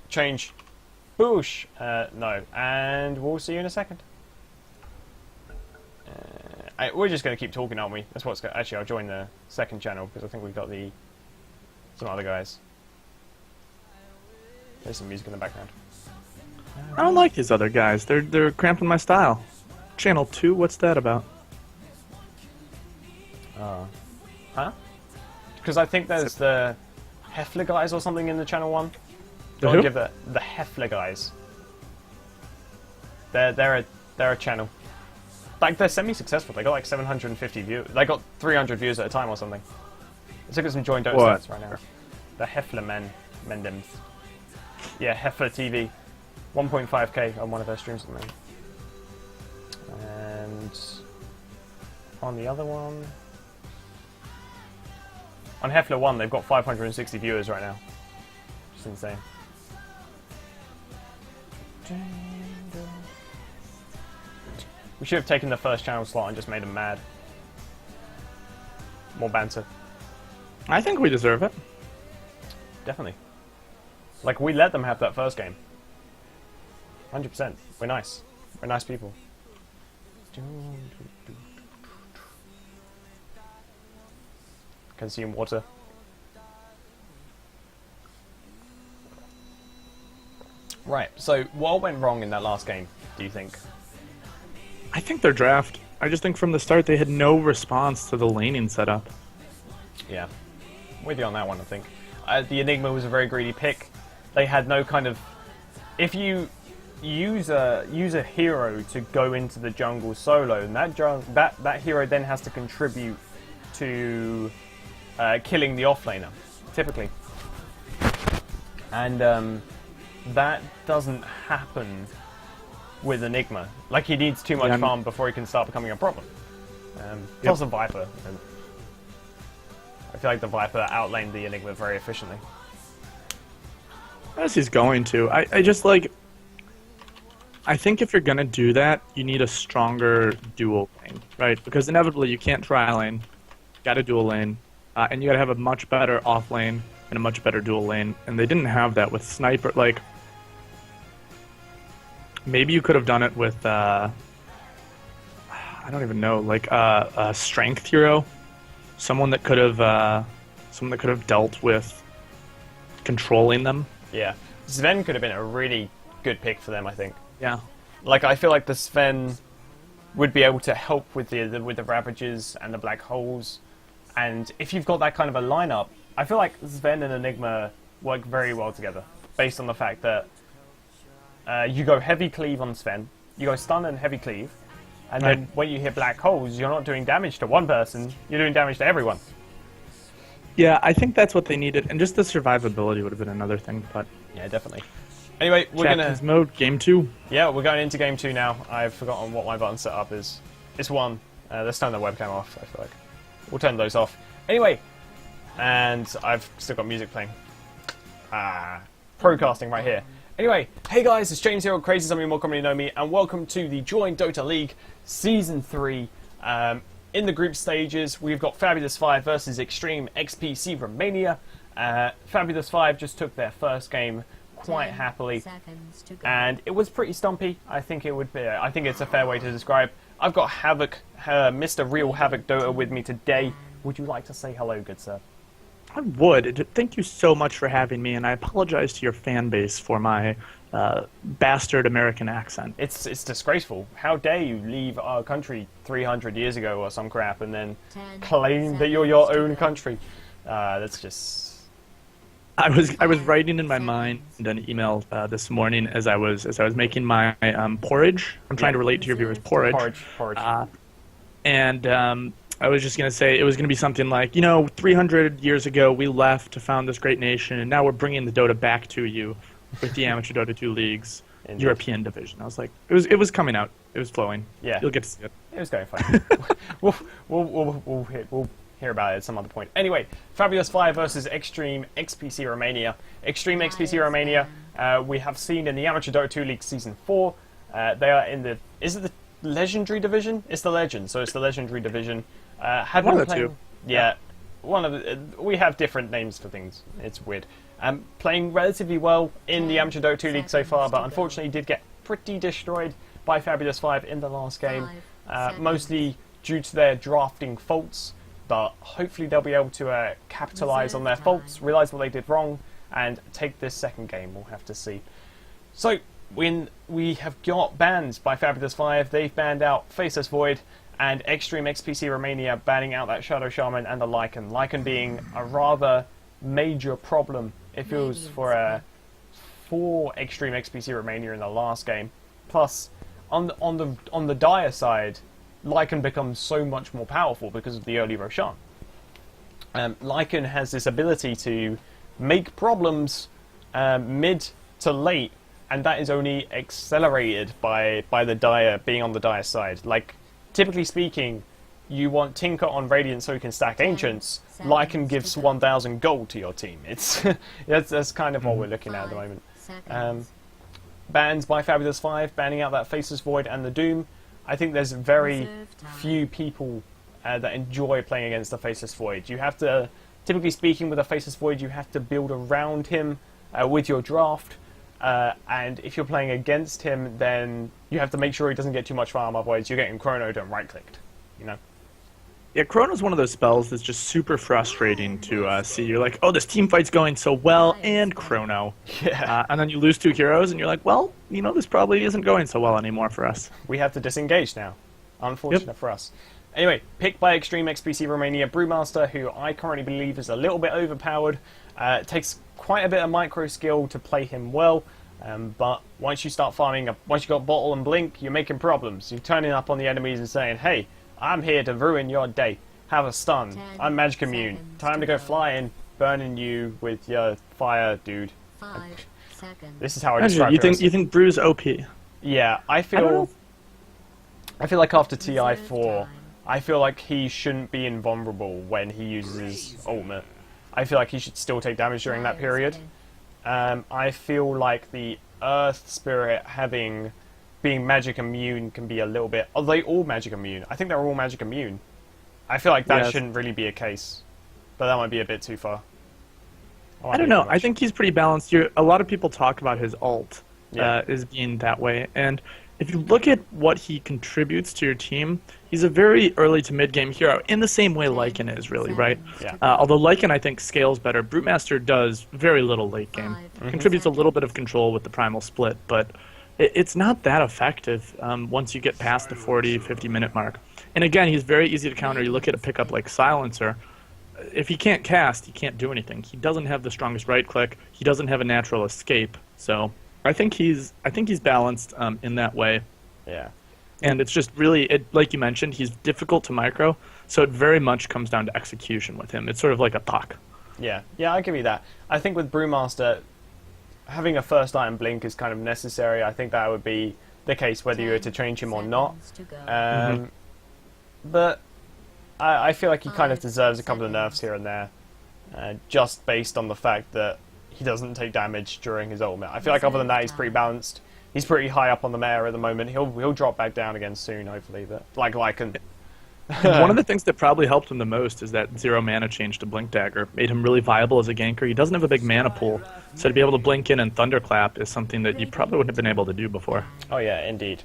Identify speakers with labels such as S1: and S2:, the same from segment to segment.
S1: Change. Boosh. No. And we'll see you in a second. We're just going to keep talking, aren't we? That's what's actually. I'll join the second channel because I think we've got some other guys. There's some music in the background.
S2: I don't like these other guys. They're cramping my style. Channel 2, what's that about?
S1: Huh? Because I think there's the Heffler guys or something in the channel 1.
S2: The
S1: I'll
S2: who?
S1: give the Heffler guys. They're a channel. Like, they're semi-successful. They got like 750 views. They got 300 views at a time or something. Let's look at some joint dota stats right now. The Heffler Mendems. Yeah, Heffler TV. 1.5k on one of their streams at the moment. And on the other one... On Heffler 1, they've got 560 viewers right now. Just insane. We should have taken the first channel slot and just made them mad. More banter.
S2: I think we deserve it.
S1: Definitely. Like, we let them have that first game. 100%. We're nice. We're nice people. Consume water. Right, so what went wrong in that last game, do you think?
S2: I think their draft. I just think from the start they had no response to the laning setup.
S1: Yeah. With you on that one, I think. The Enigma was a very greedy pick. They had no kind of... If you use a hero to go into the jungle solo, and that hero then has to contribute to killing the offlaner, typically. And that doesn't happen with Enigma. Like, he needs too much farm before he can start becoming a problem. Plus a Viper. And I feel like the Viper outlaned the Enigma very efficiently.
S2: As he's going to. I just like... I think if you're going to do that, you need a stronger dual lane, right? Because inevitably you can't tri-lane, got a dual lane, and you got to have a much better off lane and a much better dual lane, and they didn't have that with Sniper. Like, maybe you could have done it with, I don't even know, like a strength hero, someone that could have dealt with controlling them.
S1: Yeah, Sven could have been a really good pick for them, I think.
S2: Yeah.
S1: Like, I feel like the Sven would be able to help with the Ravages and the Black Holes. And if you've got that kind of a lineup, I feel like Sven and Enigma work very well together. Based on the fact that you go heavy cleave on Sven, you go stun and heavy cleave, and then when you hit Black Holes, you're not doing damage to one person, you're doing damage to everyone.
S2: Yeah, I think that's what they needed. And just the survivability would have been another thing, but...
S1: Yeah, definitely. Anyway, we're
S2: Captain's mode, game 2.
S1: Yeah, we're going into game 2 now. I've forgotten what my button setup is. It's 1. Let's turn the webcam off, I feel like. We'll turn those off. Anyway, and I've still got music playing. Procasting right here. Anyway, hey guys, it's James here, or Crazy, some of you more commonly know me, and welcome to the Join Dota League Season 3. In the group stages, we've got Fabulous 5 versus Extreme XPC Romania. Fabulous 5 just took their first game quite happily, and it was pretty stumpy. I think it would be. I think it's a fair way to describe. I've got Havoc, Mr. Real Havoc Dota, with me today. Would you like to say hello, good sir?
S2: I would. Thank you so much for having me, and I apologize to your fan base for my bastard American accent.
S1: It's disgraceful. How dare you leave our country 300 years ago or some crap, and then claim that you're your own country? That's just...
S2: I was writing in my mind an email this morning as I was making my porridge. I'm trying to relate to your viewers. Porridge. And I was just going to say it was going to be something like, 300 years ago we left to found this great nation, and now we're bringing the Dota back to you with the Amateur Dota 2 League's European division. I was like, it was coming out. It was flowing.
S1: Yeah.
S2: You'll get to see it.
S1: It was going fine. We'll hear about it at some other point. Anyway, Fabulous 5 versus Extreme XPC Romania. Extreme XPC Romania, we have seen in the Amateur Dota 2 League Season 4. They are in the... Is it the Legendary Division? It's the Legend, so it's the Legendary Division.
S2: One of the two.
S1: Yeah. One of the... we have different names for things. It's weird. Playing relatively well in the Amateur Dota 2 League so far, but unfortunately did get pretty destroyed by Fabulous 5 in the last game, mostly due to their drafting faults, but hopefully they'll be able to capitalise on their faults, realise what they did wrong, and take this second game. We'll have to see. So, when we have got bans by Fabulous 5, they've banned out Faceless Void, and Extreme XPC Romania banning out that Shadow Shaman and the Lycan. Lycan being a rather major problem, it feels, for Extreme XPC Romania in the last game. Plus, on the dire side, Lycan becomes so much more powerful because of the early Roshan. Lycan has this ability to make problems mid to late, and that is only accelerated by the dire being on the dire side. Like, typically speaking, you want Tinker on Radiant so you can stack Ancients. Lycan gives 1,000 gold to your team. It's that's kind of what we're looking at the moment. Bans by Fabulous 5, banning out that Faceless Void and the Doom. I think there's very few people that enjoy playing against the Faceless Void. You have to, typically speaking, with a Faceless Void, you have to build around him with your draft. And if you're playing against him, then you have to make sure he doesn't get too much farm, otherwise you're getting chronoed and right-clicked, you know?
S2: Yeah, Chrono's one of those spells that's just super frustrating to see. You're like, oh, this team fight's going so well, and Chrono.
S1: Yeah.
S2: And then you lose 2 heroes, and you're like, well, you know, this probably isn't going so well anymore for us.
S1: We have to disengage now. Unfortunate for us. Anyway, picked by Extreme XPC Romania, Brewmaster, who I currently believe is a little bit overpowered. It takes quite a bit of micro skill to play him well, but once you start farming, once you got Bottle and Blink, you're making problems. You're turning up on the enemies and saying, hey, I'm here to ruin your day. Have a stun. I'm magic immune. Time to go flying, burning you with your fire, dude.
S3: 5 seconds.
S1: This is how I describe it.
S2: You think Brew's OP?
S1: Yeah, I feel like after TI4, I feel like he shouldn't be invulnerable when he uses his ultimate. I feel like he should still take damage during that period. I feel like the Earth Spirit being magic immune can be a little bit... Are they all magic immune? I think they're all magic immune. I feel like that shouldn't really be a case. But that might be a bit too far.
S2: I don't know. I think he's pretty balanced. A lot of people talk about his ult as being that way. And if you look at what he contributes to your team, he's a very early to mid-game hero, in the same way Lycan is, really, right?
S1: Yeah.
S2: Although Lycan, I think, scales better. Brutemaster does very little late game. Contributes a little bit of control with the primal split, but it's not that effective once you get past the 40, 50-minute mark. And again, he's very easy to counter. You look at a pickup like Silencer. If he can't cast, he can't do anything. He doesn't have the strongest right-click. He doesn't have a natural escape. So I think he's balanced in that way.
S1: Yeah.
S2: And it's just really, like you mentioned, he's difficult to micro, so it very much comes down to execution with him. It's sort of like a puck.
S1: Yeah, I give you that. I think with Brewmaster, having a first item blink is kind of necessary. I think that would be the case whether you were to change him or not. But I feel like he kind of deserves a couple of nerfs here and there, just based on the fact that he doesn't take damage during his ultimate. I feel like other than that, he's pretty balanced. He's pretty high up on the meta at the moment. He'll drop back down again soon, hopefully. But like Lycan.
S2: One of the things that probably helped him the most is that 0 mana change to Blink Dagger. Made him really viable as a ganker. He doesn't have a big mana pool, so to be able to blink in and Thunderclap is something that you probably wouldn't have been able to do before.
S1: Oh yeah, indeed.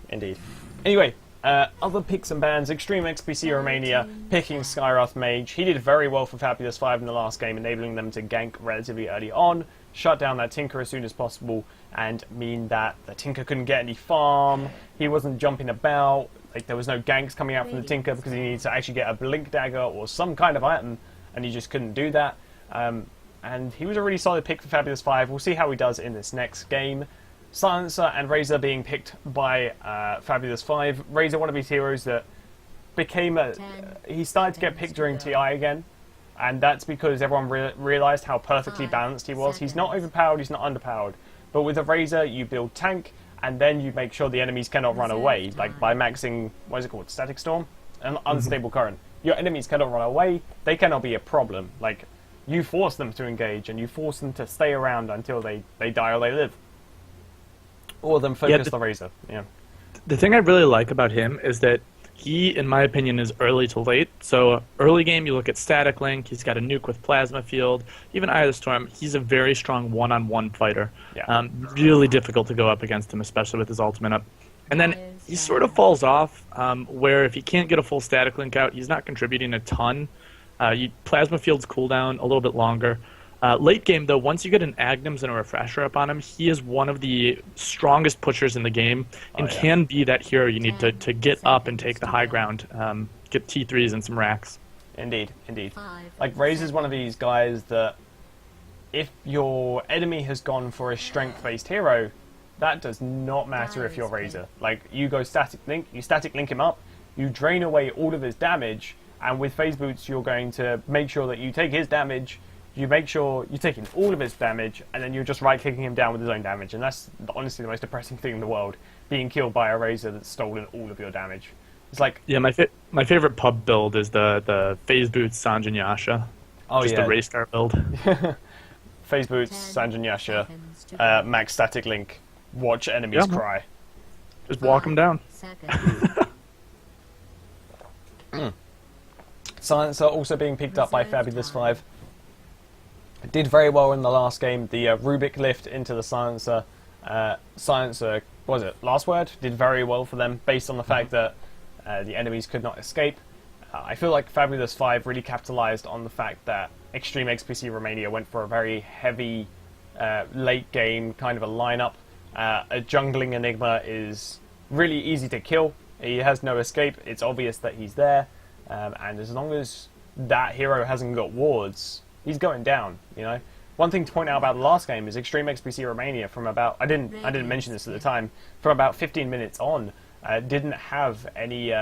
S1: Anyway, other picks and bans. Extreme XPC Romania picking Skyroth Mage. He did very well for Fabulous 5 in the last game, enabling them to gank relatively early on, shut down that Tinker as soon as possible, and mean that the Tinker couldn't get any farm, he wasn't jumping about, like there was no ganks coming out from the Tinker because he needed to actually get a Blink Dagger or some kind of item, and he just couldn't do that. And he was a really solid pick for Fabulous 5. We'll see how he does in this next game. Silencer and Razor being picked by Fabulous 5. Razor, one of his heroes that became he started to get picked during TI again, and that's because everyone realised how perfectly balanced he was. He's not overpowered, he's not underpowered, but with a Razor you build tank, and then you make sure the enemies cannot run away, like by maxing, what is it called, Static Storm? An unstable current. Your enemies cannot run away, they cannot be a problem. Like, you force them to engage, and you force them to stay around until they die or they live. Or them focus the Razor, yeah.
S2: The thing I really like about him is that he, in my opinion, is early to late. So early game, you look at Static Link. He's got a nuke with Plasma Field. Even Eye of the Storm, he's a very strong one-on-one fighter.
S1: Yeah.
S2: Really difficult to go up against him, especially with his ultimate up. And then he sort of falls off, where if he can't get a full Static Link out, he's not contributing a ton. Plasma Field's cooldown a little bit longer. Late game, though, once you get an Agnems and a Refresher up on him, he is one of the strongest pushers in the game and can be that hero you need to get up and take the high ground, get T3s and some racks.
S1: Indeed, indeed. Like, Raze is one of these guys that if your enemy has gone for a strength-based hero, that does not matter if you're Razor. Like, you go Static Link, you Static Link him up, you drain away all of his damage, and with Phase Boots you're going to make sure that you take his damage, you make sure you're taking all of his damage, and then you're just right-clicking him down with his own damage. And that's honestly the most depressing thing in the world, being killed by a Razor that's stolen all of your damage. It's like...
S2: Yeah, my favorite pub build is the Phase Boots Sanjin Yasha.
S1: Oh,
S2: just the race car build.
S1: Phase Boots, Sanjin Yasha, max Static Link, watch enemies cry.
S2: Just walk them down.
S1: Silencer also being picked up by Fabulous 5. Did very well in the last game. The Rubik lift into the Silencer. Silencer, what was it, last word? Did very well for them based on the fact that the enemies could not escape. I feel like Fabulous 5 really capitalized on the fact that Extreme XPC Romania went for a very heavy late game kind of a lineup. A jungling Enigma is really easy to kill. He has no escape. It's obvious that he's there. And as long as that hero hasn't got wards, he's going down, you know. One thing to point out about the last game is Extreme XPC Romania from about I didn't mention this at the time, from about 15 minutes on, didn't have any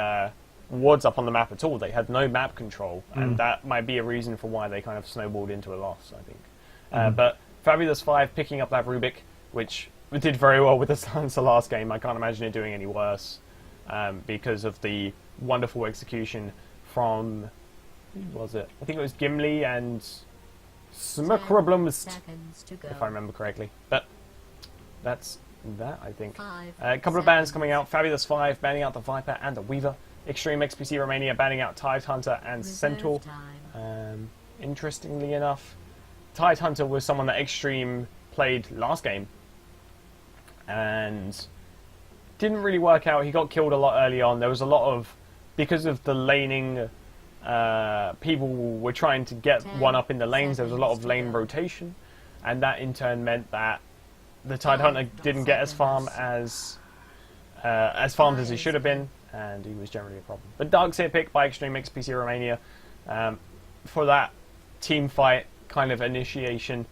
S1: wards up on the map at all. They had no map control, and that might be a reason for why they kind of snowballed into a loss, I think. But Fabulous 5 picking up that Rubik, which did very well with the Silencer last game. I can't imagine it doing any worse because of the wonderful execution from, who was it? I think it was Gimli and Smurkrubblums, if I remember correctly. But that's that, I think. A couple of bans coming out. Fabulous 5 banning out the Viper and the Weaver. Extreme XPC Romania banning out Tidehunter and Centaur. Interestingly enough, Tidehunter was someone that Extreme played last game and didn't really work out. He got killed a lot early on. There was a lot of, because of the laning, people were trying to get one up in the lanes. There was a lot of lane rotation, and that in turn meant that the Tidehunter didn't get as farmed as he should have been, and he was generally a problem. But Darkseer pick by Extreme XPC Romania for that team fight kind of initiation,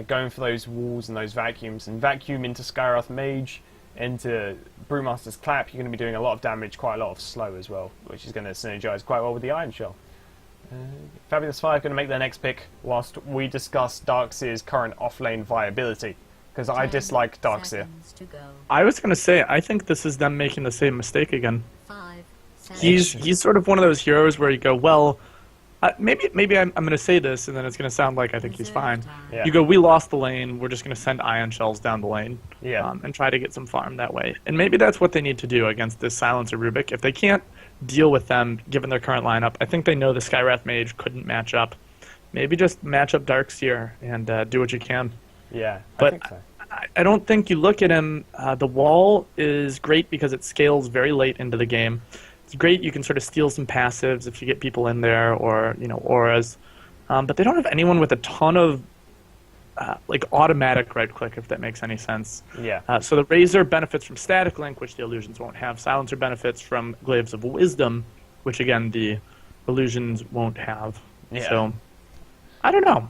S1: going for those walls and those vacuums, and vacuum into Skywrath Mage, into Brewmaster's Clap. You're going to be doing a lot of damage, quite a lot of slow as well, which is going to synergize quite well with the Iron Shell. Fabulous 5 going to make their next pick whilst we discuss Darkseer's current offlane viability, because I dislike Darkseer.
S2: I was going to say, I think this is them making the same mistake again. He's sort of one of those heroes where you go, well, maybe I'm going to say this, and then it's going to sound like I think he's fine.
S1: Yeah.
S2: You go, we lost the lane, we're just going to send Ion Shells down the lane,
S1: yeah,
S2: and try to get some farm that way. And maybe that's what they need to do against this Silencer Rubik. If they can't deal with them, given their current lineup, I think they know the Skywrath Mage couldn't match up. Maybe just match up Darkseer and do what you can.
S1: Yeah,
S2: but
S1: I think so.
S2: I don't think you look at him. The wall is great because it scales very late into the game. It's great. You can sort of steal some passives if you get people in there, or auras. But they don't have anyone with a ton of like automatic right click, if that makes any sense.
S1: Yeah.
S2: So the Razor benefits from Static Link, which the Illusions won't have. Silencer benefits from Glaives of Wisdom, which again the Illusions won't have.
S1: Yeah.
S2: So I don't know.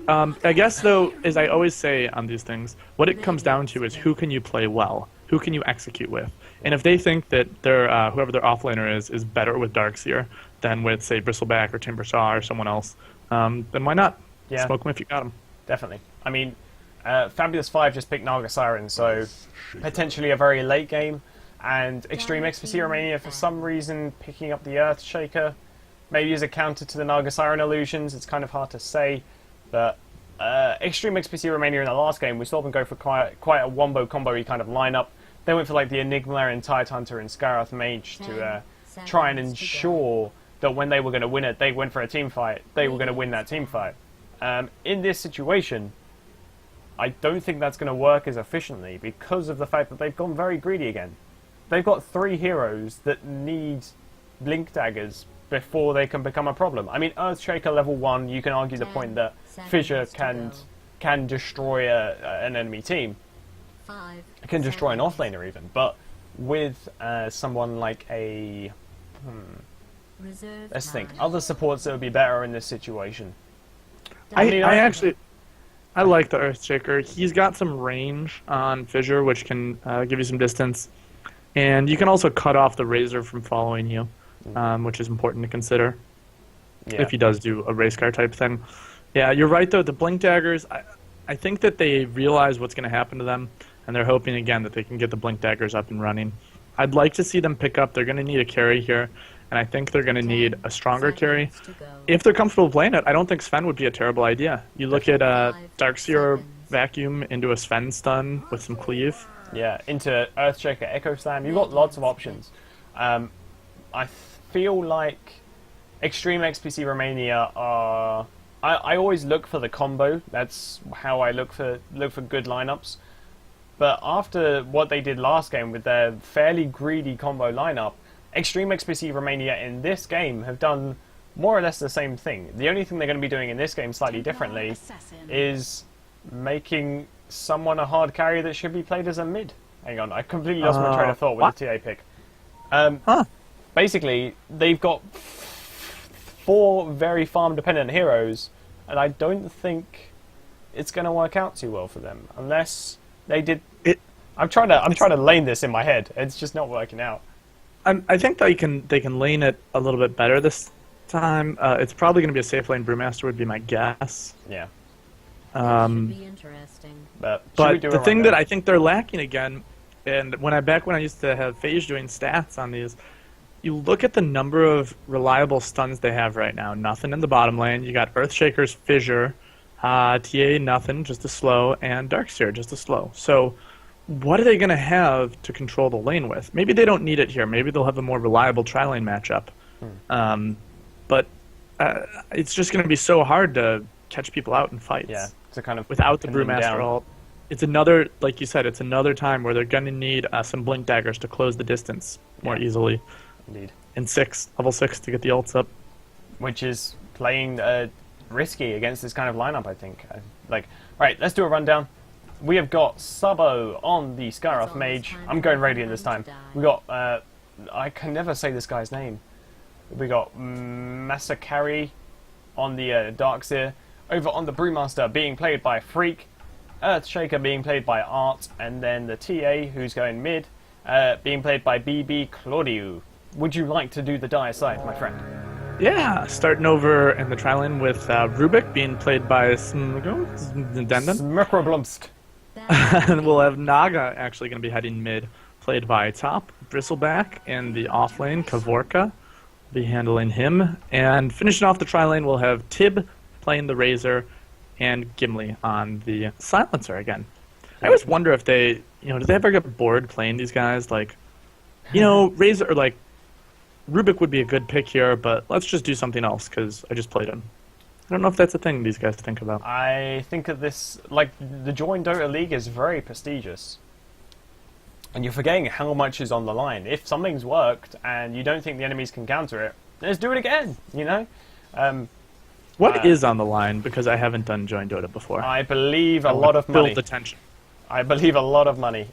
S2: I guess, though, as I always say on these things, what it comes down to is who can you play well? Who can you execute with? And if they think that their whoever their offlaner is better with Darkseer than with, say, Bristleback or Timbersaw or someone else, then why not?
S1: Yeah.
S2: Smoke them if you got them.
S1: Definitely. I mean, Fabulous 5 just picked Naga Siren, so potentially a very late game. And Extreme XPC Romania, for some reason, picking up the Earthshaker, maybe as a counter to the Naga Siren illusions. It's kind of hard to say. But Extreme XPC Romania in the last game, we saw them go for quite a wombo combo-y kind of lineup. They went for like the Enigma and Tidehunter and Skywrath Mage to try and ensure that when they were going to win it, they went for a team fight, they were going to win that team fight. In this situation, I don't think that's going to work as efficiently because of the fact that they've gone very greedy again. They've got 3 heroes that need blink daggers before they can become a problem. I mean, Earthshaker level 1, you can argue the point that Fissure can destroy an enemy team. It can destroy an offlaner even, but with someone like a... let's think. Other supports that would be better in this situation.
S2: I like the Earthshaker. He's got some range on Fissure, which can give you some distance. And you can also cut off the Razor from following you, which is important to consider if he does do a race car type thing. Yeah, you're right, though. The Blink Daggers, I think that they realize what's going to happen to them, and they're hoping, again, that they can get the Blink Daggers up and running. I'd like to see them pick up. They're going to need a carry here, and I think they're going to need a stronger carry. If they're comfortable playing it, I don't think Sven would be a terrible idea. You look at Darkseer Vacuum into a Sven stun with some cleave.
S1: Yeah, into Earthshaker Echo Slam. You've got lots of options. I feel like Extreme XPC Romania are... I always look for the combo. That's how I look for good lineups. But after what they did last game with their fairly greedy combo lineup, Extreme XPC Romania in this game have done more or less the same thing. The only thing they're going to be doing in this game slightly differently is making someone a hard carry that should be played as a mid. Hang on, I completely lost my train of thought with the TA pick. Basically, they've got 4 very farm-dependent heroes, and I don't think it's going to work out too well for them unless they did. I'm trying to lane this in my head. It's just not working out.
S2: I think they can lane it a little bit better this time. It's probably going to be a safe lane. Brewmaster would be my guess.
S1: Yeah.
S2: Should
S3: be interesting.
S1: But
S2: the thing that I think they're lacking again, and when I used to have Phage doing stats on these, you look at the number of reliable stuns they have right now. Nothing in the bottom lane. You got Earthshaker's Fissure, TA nothing, just a slow, and Darkseer just a slow. So what are they going to have to control the lane with? Maybe they don't need it here. Maybe they'll have a more reliable tri-lane matchup. But it's just going to be so hard to catch people out in fights.
S1: Yeah, to kind of
S2: without the Brewmaster ult. It's another, like you said, it's another time where they're going to need some Blink Daggers to close the distance more easily.
S1: Indeed.
S2: And level 6 to get the ults up.
S1: Which is playing risky against this kind of lineup, I think. Right, let's do a rundown. We have got Sabo on the Skyroth Mage. I'm going Radiant this time. We got, I can never say this guy's name. We got Masakari on the Darkseer. Over on the Brewmaster being played by Freak. Earthshaker being played by Art. And then the TA, who's going mid, being played by BB Claudiu. Would you like to do the dire side, my friend?
S2: Yeah, starting over in the tri-lane with Rubik being played by Smrkoblomsk. And we'll have Naga actually going to be heading mid, played by Top, Bristleback, and the off lane, Kavorka, be handling him. And finishing off the tri-lane, we'll have Tib playing the Razor, and Gimli on the Silencer again. I always wonder if they, do they ever get bored playing these guys? Razor, or Rubik would be a good pick here, but let's just do something else because I just played him. I don't know if that's a thing these guys think about.
S1: I think of this, the Join Dota League is very prestigious. And you're forgetting how much is on the line. If something's worked and you don't think the enemies can counter it, let's do it again,
S2: What is on the line? Because I haven't done Join Dota before.
S1: I believe a lot of money.
S2: Build the tension.
S1: I believe a lot of money.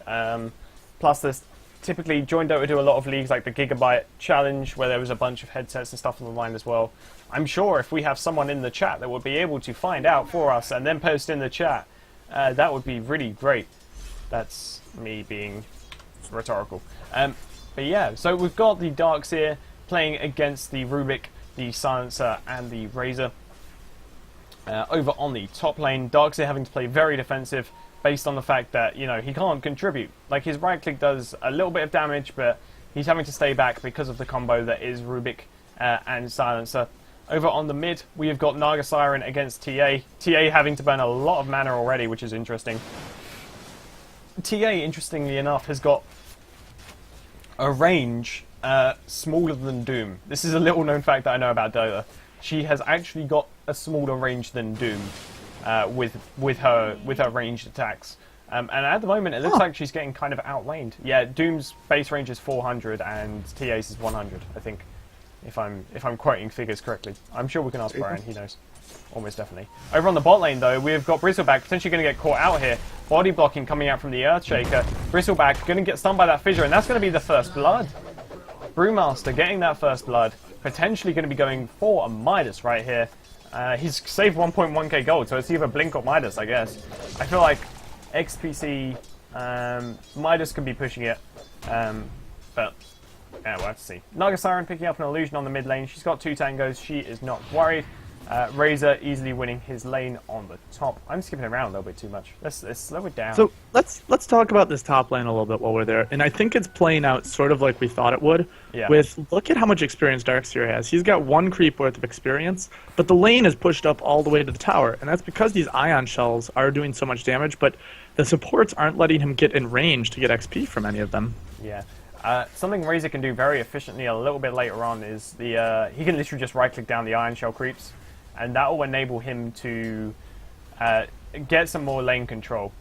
S1: Plus, there's typically Join Dota do a lot of leagues like the Gigabyte Challenge, where there was a bunch of headsets and stuff on the line as well. I'm sure if we have someone in the chat that would be able to find out for us and then post in the chat, that would be really great. That's me being rhetorical. But yeah, so we've got the Darkseer playing against the Rubik, the Silencer, and the Razor. Over on the top lane, Darkseer having to play very defensive based on the fact that, he can't contribute. His right click does a little bit of damage, but he's having to stay back because of the combo that is Rubik and Silencer. Over on the mid, we have got Naga Siren against TA. TA having to burn a lot of mana already, which is interesting. TA, interestingly enough, has got a range smaller than Doom. This is a little known fact that I know about Dota. She has actually got a smaller range than Doom with her ranged attacks. And at the moment, it looks like she's getting kind of outlaned. Yeah, Doom's base range is 400 and TA's is 100, I think, if I'm quoting figures correctly. I'm sure we can ask Brian, he knows. Almost definitely. Over on the bot lane, though, we've got Bristleback potentially going to get caught out here. Body blocking coming out from the Earthshaker. Bristleback going to get stunned by that fissure, and that's going to be the first blood. Brewmaster getting that first blood. Potentially going to be going for a Midas right here. He's saved 1.1k gold, so it's either Blink or Midas, I guess. I feel like XPC, Midas could be pushing it, but yeah, we'll have to see. Naga Siren picking up an illusion on the mid lane. She's got 2 tangos. She is not worried. Razor easily winning his lane on the top. I'm skipping around a little bit too much. Let's slow it down.
S2: So let's talk about this top lane a little bit while we're there. And I think it's playing out sort of like we thought it would.
S1: Yeah.
S2: Look at how much experience Darkseer has. He's got 1 creep worth of experience, but the lane is pushed up all the way to the tower. And that's because these ion shells are doing so much damage, but the supports aren't letting him get in range to get XP from any of them.
S1: Yeah. Something Razor can do very efficiently a little bit later on is he can literally just right-click down the ion shell creeps, and that will enable him to get some more lane control.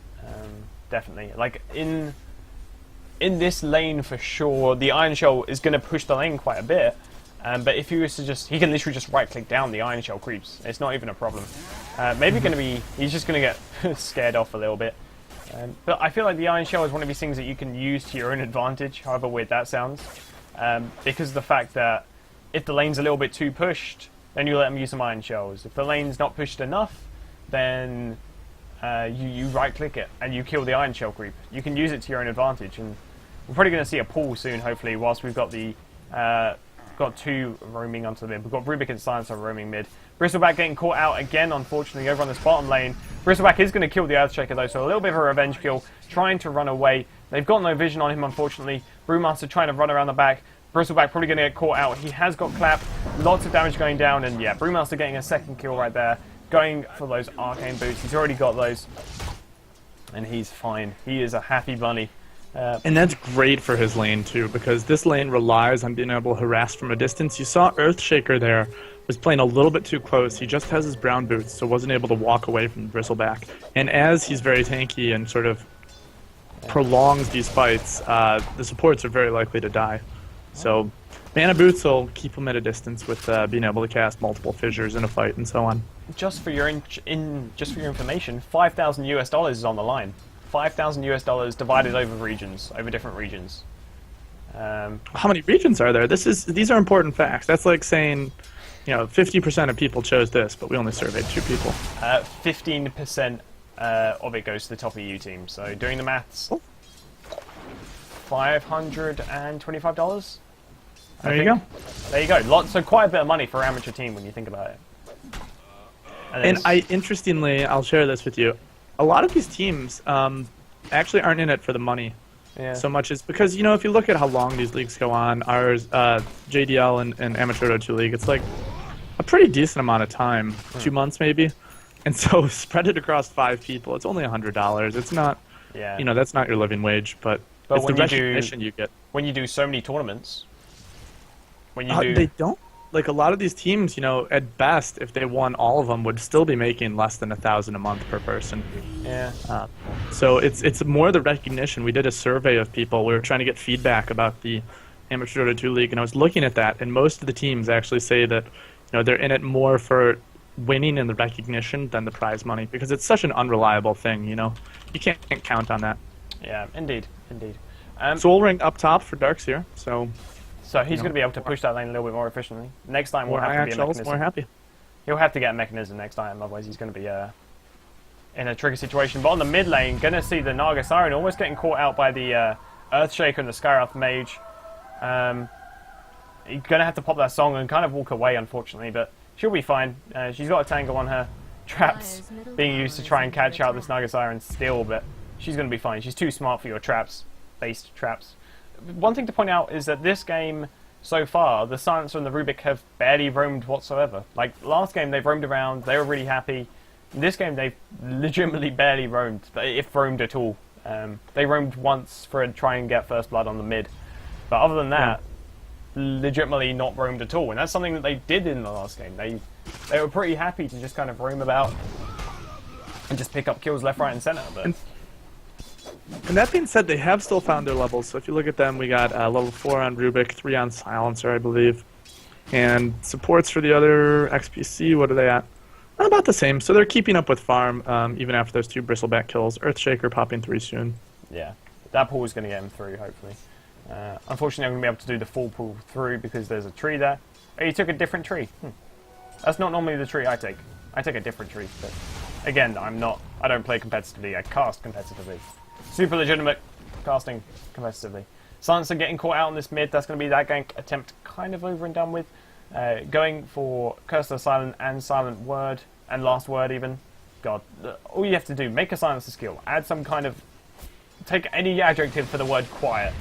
S1: Definitely, like in this lane for sure, the iron shell is going to push the lane quite a bit. But if he was to he can literally just right-click down the iron shell creeps. It's not even a problem. Maybe he's just going to get scared off a little bit. But I feel like the iron shell is one of these things that you can use to your own advantage, however weird that sounds. Because of the fact that if the lane's a little bit too pushed, then you let them use some iron shells. If the lane's not pushed enough, then you right-click it and you kill the iron shell creep. You can use it to your own advantage, and we're probably going to see a pull soon, hopefully, whilst we've got the got 2 roaming onto the mid. We've got Rubik and Silencer roaming mid. Bristleback getting caught out again, unfortunately, over on this bottom lane. Bristleback is going to kill the Earthshaker, though, so a little bit of a revenge kill, trying to run away. They've got no vision on him, unfortunately. Brewmaster trying to run around the back. Bristleback probably going to get caught out. He has got Clap, lots of damage going down, and yeah, Brewmaster getting a second kill right there, going for those Arcane Boots. He's already got those, and he's fine. He is a happy bunny.
S2: And that's great for his lane, too, because this lane relies on being able to harass from a distance. You saw Earthshaker there was playing a little bit too close. He just has his brown boots, so wasn't able to walk away from Bristleback. And as he's very tanky and sort of prolongs these fights, the supports are very likely to die. So mana boots will keep him at a distance with being able to cast multiple fissures in a fight and so on.
S1: Just for your information, $5,000 is on the line. $5,000 divided over regions, over different regions.
S2: How many regions are there? These are important facts. That's like saying, 50% of people chose this, but we only surveyed 2 people.
S1: 15% of it goes to the top EU team. So doing the maths, $525.
S2: There you go.
S1: There you go. So quite a bit of money for an amateur team when you think about it.
S2: And interestingly, I'll share this with you. A lot of these teams actually aren't in it for the money so much as because, if you look at how long these leagues go on, ours, JDL and Amateur Dota 2 League, it's like a pretty decent amount of time, 2 months maybe. And so spread it across 5 people, it's only $100. It's not, that's not your living wage, but it's the recognition you get.
S1: When you do so many tournaments,
S2: they don't. Like a lot of these teams, at best, if they won all of them, would still be making less than $1,000 a month per person.
S1: Yeah.
S2: So it's more the recognition. We did a survey of people. We were trying to get feedback about the Amateur Dota 2 League, and I was looking at that, and most of the teams actually say that they're in it more for winning and the recognition than the prize money because it's such an unreliable thing. You can't count on that.
S1: Yeah, indeed.
S2: Soul Ring up top for Darkseer.
S1: So he's going to be able to push that lane a little bit more efficiently. Next time we'll have to be a mechanism.
S2: More happy.
S1: He'll have to get a mechanism next time, otherwise he's going to be in a tricky situation. But on the mid lane, going to see the Naga Siren almost getting caught out by the Earthshaker and the Skyrath Mage. He's going to have to pop that song and kind of walk away, unfortunately, but she'll be fine. She's got a tangle on her. Traps being used to try and catch out this Naga Siren still, but she's going to be fine. She's too smart for your traps-based traps. One thing to point out is that this game, so far, the Silencer and the Rubik have barely roamed whatsoever. Like, last game, they've roamed around, they were really happy. In this game, they've legitimately barely roamed, if roamed at all. They roamed once for a try and get first blood on the mid. But other than that, legitimately not roamed at all, and that's something that they did in the last game. They were pretty happy to just kind of roam about and just pick up kills left, right, and center. But
S2: and that being said, they have still found their levels. So if you look at them, we got level 4 on Rubik, 3 on Silencer, I believe, and supports for the other XPC. What are they at? About the same. So they're keeping up with farm even after those 2 bristleback kills. Earthshaker popping 3 soon.
S1: Yeah, that pull is going to get him through, hopefully. Unfortunately, I'm going to be able to do the full pull through because there's a tree there. Oh, you took a different tree. That's not normally the tree I take. I take a different tree. But again, I don't play competitively. I cast competitively. Super legitimate casting competitively. Silencer getting caught out on this mid. That's going to be that gank attempt kind of over and done with. Going for Curse of the Silent and Silent Word and Last Word even. God, all you have to do, make a Silencer skill. Add some kind of... Take any adjective for the word quiet.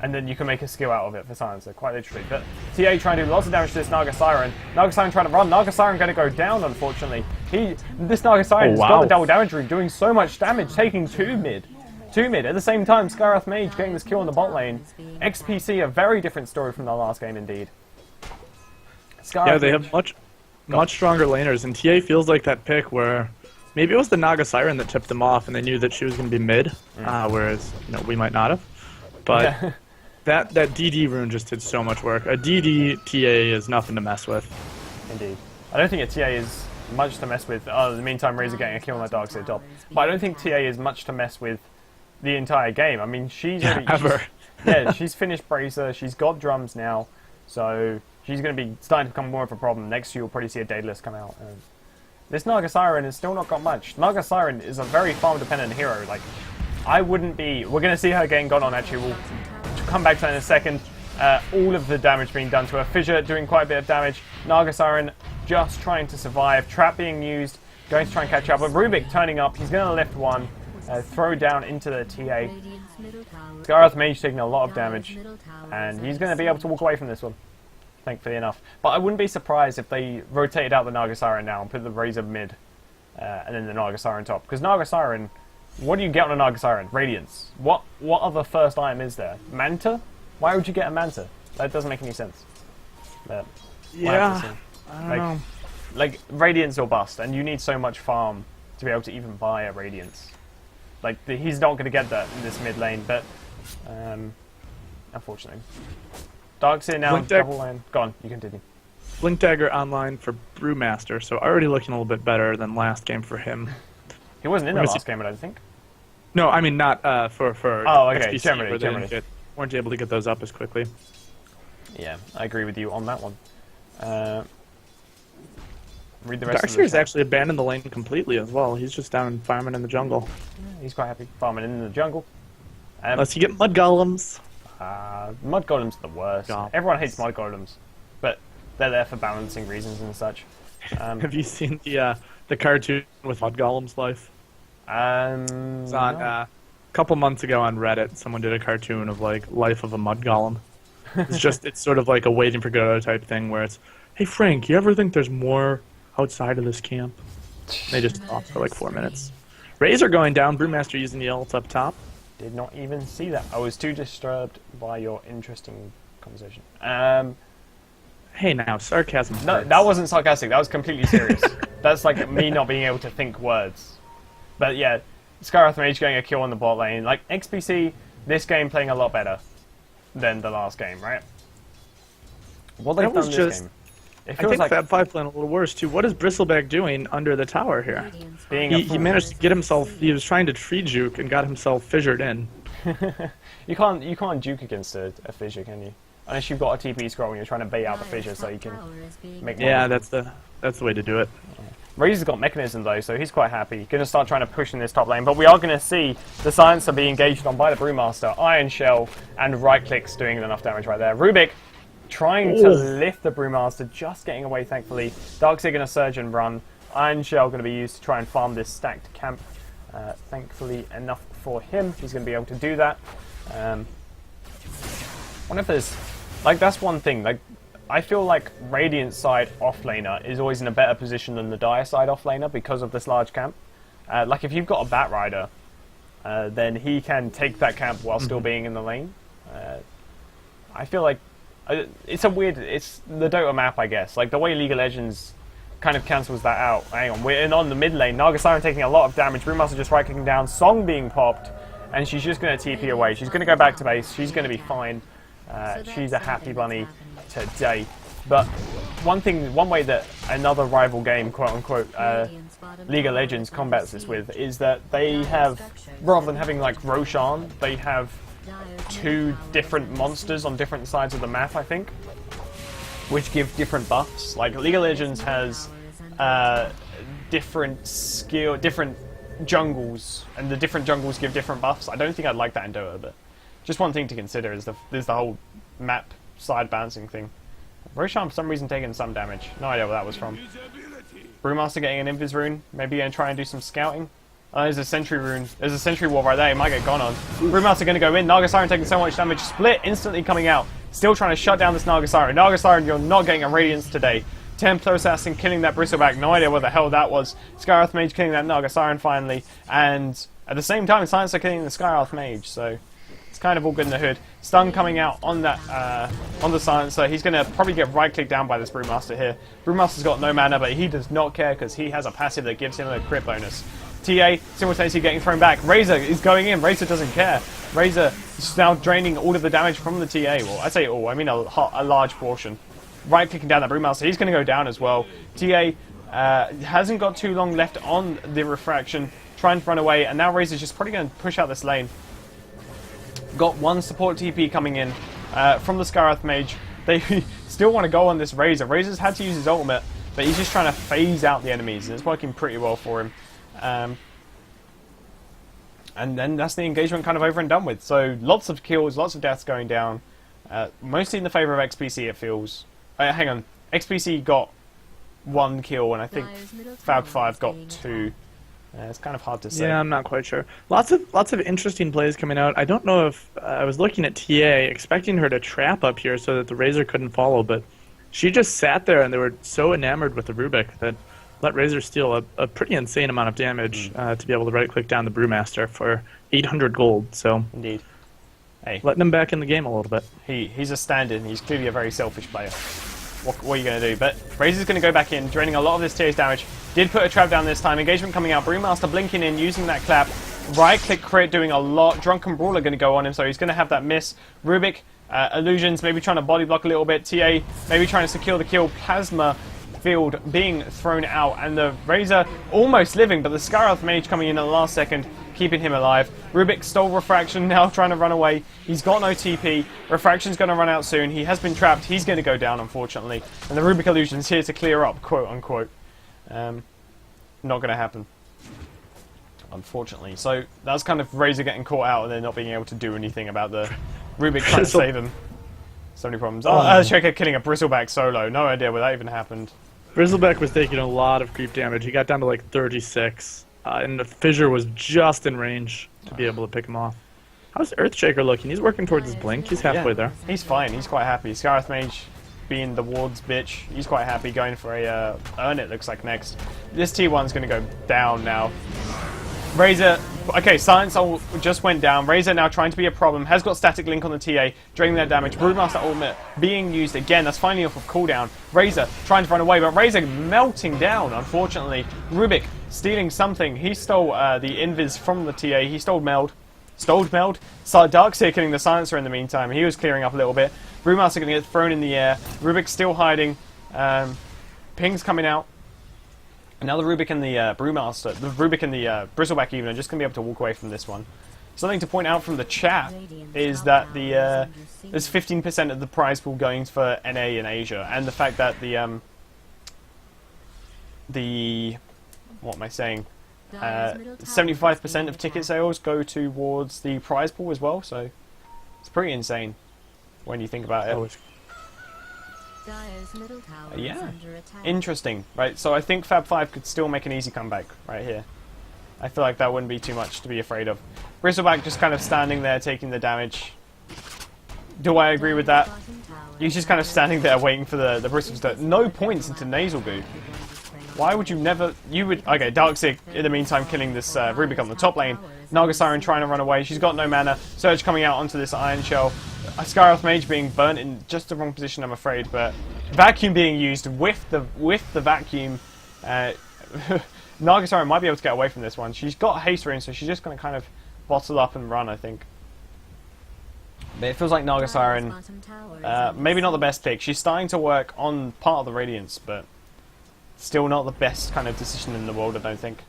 S1: And then you can make a skill out of it for Silencer, quite literally. But TA trying to do lots of damage to this Naga Siren. Naga Siren trying to run. Naga Siren going to go down, unfortunately. This Naga Siren's got the double damage room, doing so much damage, taking 2 mid. 2 mid. At the same time, Skywrath Mage getting this kill on the bot lane. XPC, a very different story from the last game, indeed.
S2: Yeah, they have much stronger laners, and TA feels like that pick where maybe it was the Naga Siren that tipped them off, and they knew that she was going to be mid, whereas we might not have. But
S1: Yeah.
S2: that DD rune just did so much work. A DD TA is nothing to mess with.
S1: Indeed. I don't think a TA is much to mess with. In the meantime, Razor getting a kill on that Darkseid top. But I don't think TA is much to mess with the entire game. I mean, she's she's finished Bracer. She's got drums now, so she's going to be starting to become more of a problem. Next year, you'll probably see a Daedalus come out. This Naga Siren has still not got much. Naga Siren is a very farm-dependent hero. Like, I wouldn't be... We're going to see her getting gone on, actually. We'll come back to that in a second. All of the damage being done to her. Fissure doing quite a bit of damage. Naga Siren just trying to survive. Trap being used. Going to try and catch up. But Rubik turning up. He's going to lift one. Throw down into the TA. Skywrath Mage taking a lot of damage. And he's going to be able to walk away from this one. Thankfully enough. But I wouldn't be surprised if they rotated out the Naga Siren now and put the Razor mid. And then the Naga Siren top. Because Naga Siren... What do you get on a Naga Siren? Radiance. What other first item is there? Manta? Why would you get a Manta? That doesn't make any sense. But
S2: Yeah, I don't know.
S1: Like, Radiance or bust, and you need so much farm to be able to even buy a Radiance. Like, he's not going to get that in this mid lane, but... unfortunately. Darkseid now, double lane. Go on, you continue.
S2: Blink Dagger online for Brewmaster, so already looking a little bit better than last game for him.
S1: He wasn't in the last game, I don't think.
S2: No, I mean not for
S1: oh, okay.
S2: XPC,
S1: Generally.
S2: They weren't able to get those up as quickly.
S1: Yeah, I agree with you on that one. Read the rest
S2: Darkseid's actually abandoned the lane completely as well. He's just down farming in the jungle.
S1: Yeah, he's quite happy farming in the jungle.
S2: Unless you get mud golems.
S1: Mud golems are the worst. Everyone hates mud golems, but they're there for balancing reasons and such.
S2: Have you seen the cartoon with mud golems' life? It's on a couple months ago on Reddit. Someone did a cartoon of like life of a mud golem. It's sort of like a Waiting for Godot type thing where it's, hey Frank, you ever think there's more outside of this camp? They just talk for like 4 minutes. Razor going down. Brewmaster using the ult up top.
S1: Did not even see that. I was too disturbed by your interesting conversation.
S2: Hey now, sarcasm.
S1: No,
S2: hurts.
S1: that wasn't sarcastic. That was completely serious. That's like me not being able to think words. But yeah, Skywrath Mage getting a kill on the bot lane. Like, XPC, this game playing a lot better than the last game, right? What they've done this game. It feels
S2: I think
S1: like
S2: Fab5 playing a little worse too. What is Bristleback doing under the tower here? He managed to get himself. He was trying to tree juke and got himself fissured in.
S1: you can't juke against a fissure, can you? Unless you've got a TP scroll and you're trying to bait out the fissure so you can make more.
S2: Yeah, that's the way to do it.
S1: Razor's got Mechanism though, so he's quite happy. Going to start trying to push in this top lane, but we are going to see the Silencer be engaged on by the Brewmaster, Iron Shell, and right clicks doing enough damage right there. Rubik trying to lift the Brewmaster, just getting away thankfully. Darkseid going to surge and run. Iron Shell going to be used to try and farm this stacked camp. Thankfully enough for him, he's going to be able to do that. Wonder if there's... Like, that's one thing. Like, I feel like Radiant side offlaner is always in a better position than the Dire side offlaner because of this large camp. Like, if you've got a Bat Rider, then he can take that camp while still being in the lane. I feel like it's a weird, it's the Dota map, I guess. Like, the way League of Legends kind of cancels that out. Hang on, we're in on the mid lane. Naga Siren taking a lot of damage. Brewmaster just right-clicking down. Song being popped. And she's just going to TP away. She's going to go back to base. She's going to be fine. She's a happy bunny today. But one way that another rival game, quote-unquote, League of Legends combats this with is that they have, rather than having like Roshan, they have 2 different monsters on different sides of the map, I think, which give different buffs. Like, League of Legends has different jungles, and the different jungles give different buffs. I don't think I'd like that in Dota, but just one thing to consider is there's the whole map side balancing thing. Roshan, for some reason, taking some damage. No idea where that was from. Brewmaster getting an Invis rune. Maybe going to try and do some scouting. Oh, there's a Sentry rune. There's a Sentry wall right there. He might get gone on. Brewmaster going to go in. Naga Siren taking so much damage. Split instantly coming out. Still trying to shut down this Naga Siren. Naga Siren, you're not getting a Radiance today. Templar Assassin killing that Bristleback. No idea what the hell that was. Skyrarth Mage killing that Naga Siren finally. And at the same time, Silencer killing the Skyrarth Mage. So it's kind of all good in the hood. Stun coming out on that on the Silencer. He's going to probably get right-clicked down by this Brewmaster here. Brewmaster's got no mana, but he does not care because he has a passive that gives him a crit bonus. TA simultaneously getting thrown back. Razor is going in. Razor doesn't care. Razor is now draining all of the damage from the TA. Well, I say all. I mean a large portion. Right-clicking down that Brewmaster. He's going to go down as well. TA hasn't got too long left on the refraction. Trying to run away. And now Razor's just probably going to push out this lane. Got one support TP coming in from the Skyrarth Mage. They still want to go on this Razor. Razor's had to use his ultimate, but he's just trying to phase out the enemies, and it's working pretty well for him. And then that's the engagement kind of over and done with. So lots of kills, lots of deaths going down. Mostly in the favour of XPC, it feels. Hang on. XPC got 1 kill, and I think Fab5 got 2. It's kind of hard to say.
S2: Yeah, I'm not quite sure. Lots of interesting plays coming out. I don't know if I was looking at TA, expecting her to trap up here so that the Razor couldn't follow, but she just sat there, and they were so enamored with the Rubik that let Razor steal a pretty insane amount of damage to be able to right-click down the Brewmaster for 800 gold. So
S1: indeed, hey,
S2: letting him back in the game a little bit.
S1: He's a stand-in. He's clearly a very selfish player. What are you going to do? But Razor's going to go back in, draining a lot of this TA's damage. Did put a trap down this time. Engagement coming out. Brewmaster blinking in, using that clap. Right-click crit, doing a lot. Drunken Brawler going to go on him, so he's going to have that miss. Rubik, Illusions, maybe trying to body block a little bit. TA, maybe trying to secure the kill. Plasma Field being thrown out, and the Razor almost living, but the Skyrarth Mage coming in at the last second, keeping him alive. Rubik stole Refraction, now trying to run away. He's got no TP. Refraction's going to run out soon. He has been trapped. He's going to go down, unfortunately. And the Rubik Illusion's here to clear up, quote-unquote. Not going to happen, unfortunately. So that's kind of Razor getting caught out and then not being able to do anything about the Rubik trying to save him. So many problems. Shaker killing a Bristleback solo. No idea where that even happened.
S2: Bristleback was taking a lot of creep damage. He got down to like 36, and the Fissure was just in range to be able to pick him off. How's Earthshaker looking? He's working towards his blink. He's halfway there.
S1: He's fine. He's quite happy. Skyrarth Mage being the ward's bitch. He's quite happy going for a Earn, it looks like, next. This T1's going to go down now. Razor, okay, Silence just went down. Razor now trying to be a problem. Has got Static Link on the TA, draining that damage. Brewmaster ultimate being used again. That's finally off of cooldown. Razor trying to run away, but Razor melting down, unfortunately. Rubik stealing something. He stole the Invis from the TA. He stole Meld. Darkseer killing the Silencer in the meantime. He was clearing up a little bit. Brewmaster going to get thrown in the air. Rubik still hiding. Ping's coming out. And now the Rubik and the Brewmaster, the Rubik and the Bristleback even are just going to be able to walk away from this one. Something to point out from the chat is that there's 15% of the prize pool going for NA in Asia, and the fact that what am I saying? 75% of ticket sales go towards the prize pool as well, so it's pretty insane when you think about it. Yeah, interesting, right? So I think Fab5 could still make an easy comeback right here. I feel like that wouldn't be too much to be afraid of. Bristleback just kind of standing there taking the damage. Do I agree with that? He's just kind of standing there waiting for the Bristles to... No points into Nasal Goo. Why would you never... You would... Okay, Darkseer in the meantime killing this Rubik on the top lane. Naga Siren trying to run away. She's got no mana. Surge coming out onto this Iron Shell. Skyroth Mage being burnt in just the wrong position, I'm afraid, but vacuum being used with the vacuum. Nagasara might be able to get away from this one. She's got haste rune, so she's just going to kind of bottle up and run, I think. But it feels like Nagasaren, maybe not the best pick. She's starting to work on part of the Radiance, but still not the best kind of decision in the world, I don't think.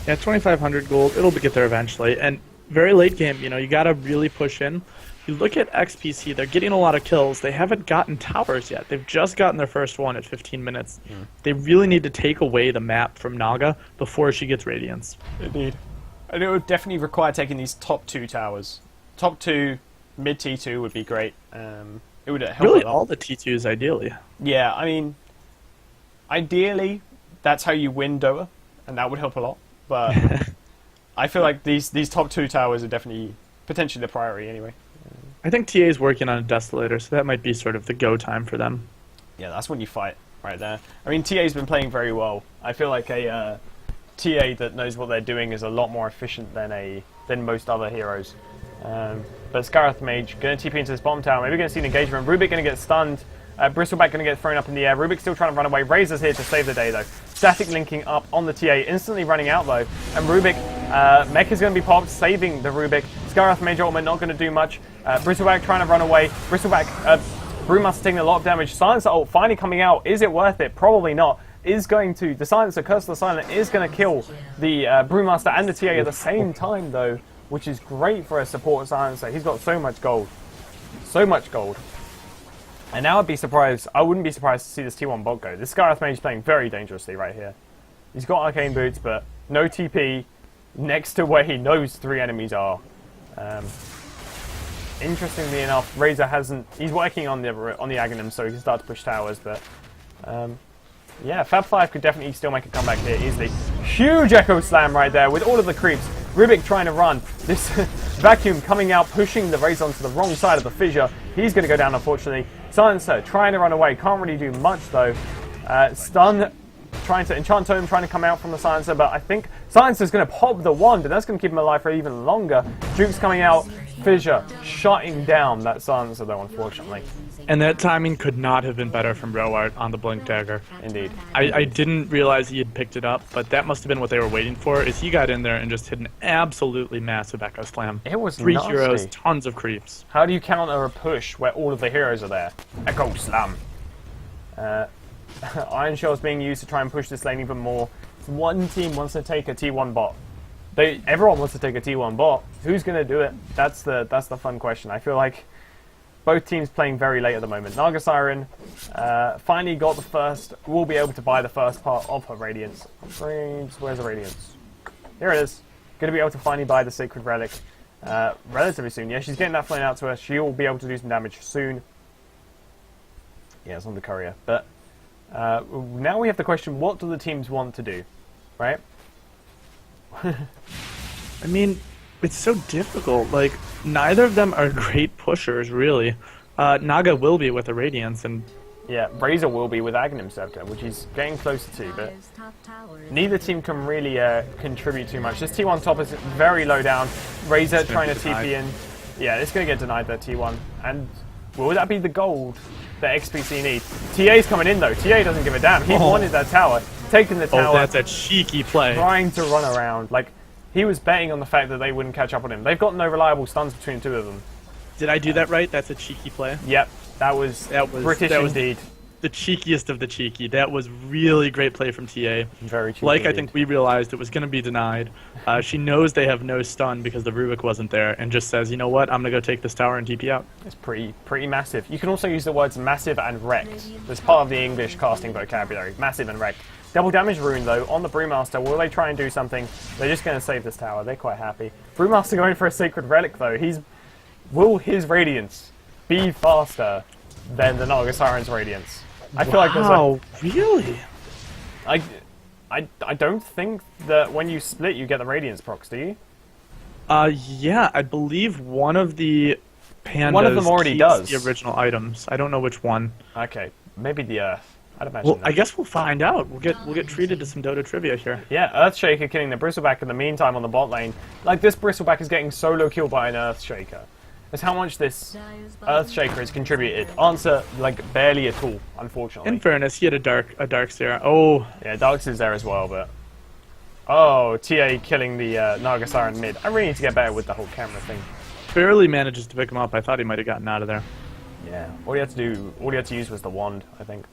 S2: Yeah, 2,500 gold. It'll get there eventually. And very late game, you know, you got to really push in. You look at XPC, they're getting a lot of kills. They haven't gotten towers yet. They've just gotten their first one at 15 minutes. They really need to take away the map from Naga before she gets Radiance.
S1: Indeed. And it would definitely require taking these top 2 towers. Top 2, mid T2 would be great. It would help
S2: really
S1: a lot.
S2: all the T2s, ideally.
S1: Yeah, I mean, ideally, that's how you win dota, and that would help a lot. But I feel like these top 2 towers are definitely potentially the priority anyway.
S2: I think TA is working on a Desolator, so that might be sort of the go time for them.
S1: Yeah, that's when you fight right there. I mean, TA's been playing very well. I feel like a TA that knows what they're doing is a lot more efficient than most other heroes. But Skyroth Mage going to TP into this bottom tower. Maybe going to see an engagement. Rubik going to get stunned. Bristleback going to get thrown up in the air. Rubik still trying to run away. Razor's here to save the day though. Static linking up on the TA, instantly running out though. And Rubik, Mech is going to be popped, saving the Rubik. Skyroth Mage ultimate not going to do much. Bristleback trying to run away. Bristleback, Brewmaster taking a lot of damage. Silencer ult finally coming out. Is it worth it? Probably not. The Silencer, Curse of the Silent, is going to kill the Brewmaster and the TA at the same time though, which is great for a support Silencer. He's got so much gold. So much gold. And now I wouldn't be surprised to see this T1 bot go. This Skyroth Mage is playing very dangerously right here. He's got Arcane Boots, but no TP next to where he knows 3 enemies are. Interestingly enough, Razor he's working on the Aghanim, so he can start to push towers, but yeah, Fab5 could definitely still make a comeback here easily. Huge Echo Slam right there with all of the creeps. Rubik trying to run. This Vacuum coming out, pushing the Razor onto the wrong side of the fissure. He's going to go down, unfortunately. Silencer trying to run away. Can't really do much, though. Stun, trying to Enchant Tome, trying to come out from the Silencer, but I think Silencer's going to pop the wand, and that's going to keep him alive for even longer. Juke's coming out. Fissure shutting down that Silencer, though, unfortunately.
S2: And that timing could not have been better from Roart on the Blink Dagger.
S1: Indeed.
S2: I didn't realize he had picked it up, but that must have been what they were waiting for, is he got in there and just hit an absolutely massive Echo Slam.
S1: It was
S2: 3
S1: nasty.
S2: heroes, tons of creeps.
S1: How do you counter a push where all of the heroes are there? Echo Slam. Iron Shell's being used to try and push this lane even more. One team wants to take a T1 bot. Everyone wants to take a T1 bot. Who's going to do it? That's the fun question. I feel like both teams playing very late at the moment. Nagasaren finally got the first, will be able to buy the first part of her Radiance. Where's the Radiance? Here it is. Going to be able to finally buy the Sacred Relic relatively soon. Yeah, she's getting that flame out to her. She will be able to do some damage soon. Yeah, it's on the courier. But now we have the question, what do the teams want to do? Right?
S2: I mean, it's so difficult. Like, neither of them are great pushers, really. Naga will be with the Radiance, and
S1: yeah, Razor will be with Aghanim Scepter, which he's getting closer to, but neither team can really contribute too much. This T1 top is very low down. Razor trying to TP in. Yeah, it's going to get denied, that T1. And will that be the gold that XPC need? TA's coming in, though. TA doesn't give a damn. He wanted that tower. Taking the tower.
S2: Oh, that's a cheeky play.
S1: Trying to run around. Like, he was betting on the fact that they wouldn't catch up on him. They've got no reliable stuns between the 2 of them.
S2: Did I do that right? That's a cheeky play?
S1: Yep. That was British indeed.
S2: The cheekiest of the cheeky. That was really great play from TA.
S1: Very cheeky.
S2: Like, I think we realized it was going to be denied. She knows they have no stun because the Rubik wasn't there, and just says, you know what, I'm going to go take this tower and TP out.
S1: It's pretty massive. You can also use the words massive and wrecked. That's part of the English casting vocabulary. Massive and wrecked. Double damage rune, though, on the Brewmaster. Will they try and do something? They're just going to save this tower. They're quite happy. Brewmaster going for a Sacred Relic, though. Will his Radiance be faster than the Nagasaren's Radiance? I feel like there's
S2: Wow, really?
S1: I don't think that when you split, you get the Radiance procs, do you?
S2: Yeah, I believe one of the pandas
S1: One of them already
S2: keeps
S1: does.
S2: the original items. I don't know which one.
S1: Okay, maybe the Earth. I'd imagine
S2: Well,
S1: that.
S2: I guess we'll find out. We'll get treated to some Dota trivia here.
S1: Yeah, Earthshaker killing the Bristleback in the meantime on the bot lane. Like, this Bristleback is getting solo killed by an Earthshaker. is how much this Earthshaker has contributed. Answer, like, barely at all, unfortunately.
S2: In fairness, he had a dark Seer. Oh.
S1: Yeah, Dark's is there as well, but... Oh, TA killing the Naga Siren mid. I really need to get better with the whole camera thing.
S2: Barely manages to pick him up. I thought he might have gotten out of there.
S1: Yeah, all he had to use was the wand, I think.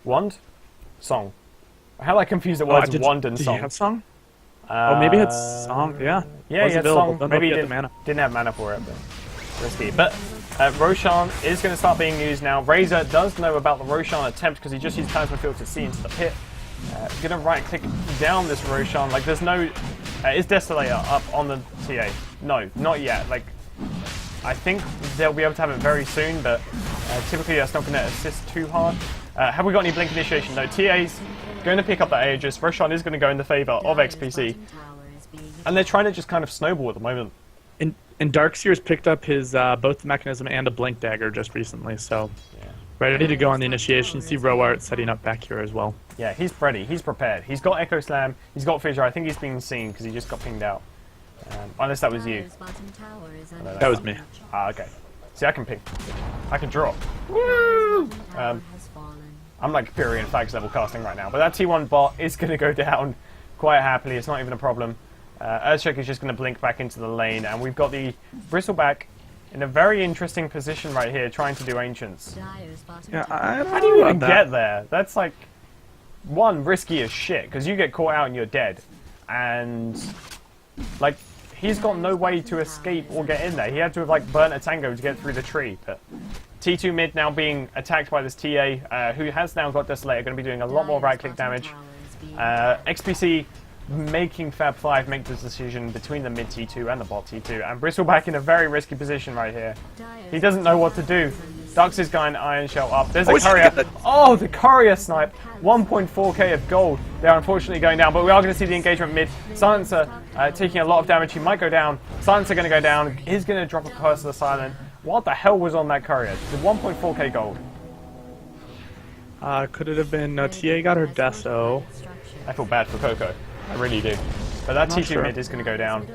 S1: Wand? Song. How I confused the words wand and song.
S2: Did he have song? Oh, maybe he had song, yeah.
S1: Yeah, he had song. Maybe he
S2: didn't
S1: have mana for it, but risky. But Roshan is going to start being used now. Razor does know about the Roshan attempt because he just used Plasma Field to see into the pit. Going to right-click down this Roshan. Like, there's no... is Desolator up on the TA? No, not yet. Like, I think they'll be able to have it very soon, but typically that's not going to assist too hard. Have we got any Blink Initiation? No, TA's going to pick up that Aegis. Roshan is going to go in the favour of XPC. And they're trying to just kind of snowball at the moment.
S2: And Darkseer's picked up his both the Mechanism and a Blink Dagger just recently, so... Yeah. Ready to go on the initiation. See Roart setting up back here as well.
S1: Yeah, he's ready. He's prepared. He's got Echo Slam. He's got Fissure. I think he's been seen because he just got pinged out. Unless that was you.
S2: That was me.
S1: Ah, okay. See, I can ping. I can draw. Woo! I'm like Fury Fags level casting right now. But that T1 bot is going to go down quite happily. It's not even a problem. Earthshaker is just going to blink back into the lane. And we've got the Bristleback in a very interesting position right here, trying to do Ancients.
S2: Yeah, I don't
S1: How do you even get there? That's like, one, risky as shit, because you get caught out and you're dead. And, like, he's got no way to escape or get in there. He had to have, like, burnt a tango to get through the tree. But T2 mid now being attacked by this TA, who has now got Desolator, going to be doing a lot more right-click damage. XPC making Fab 5 make the decision between the mid T2 and the bot T2, and Bristleback in a very risky position right here. He doesn't know what to do. Dux is going Iron Shell up. There's a courier. Oh, the courier snipe. 1.4k of gold. They're unfortunately going down, but we are going to see the engagement mid. Silencer taking a lot of damage. He might go down. Silencer going to go down. He's going to drop a Curse of the Silent. What the hell was on that courier? The 1.4k gold.
S2: Could it have been TA got her Deso?
S1: I feel bad for Coco. I really do. But that T2 mid is going to go down.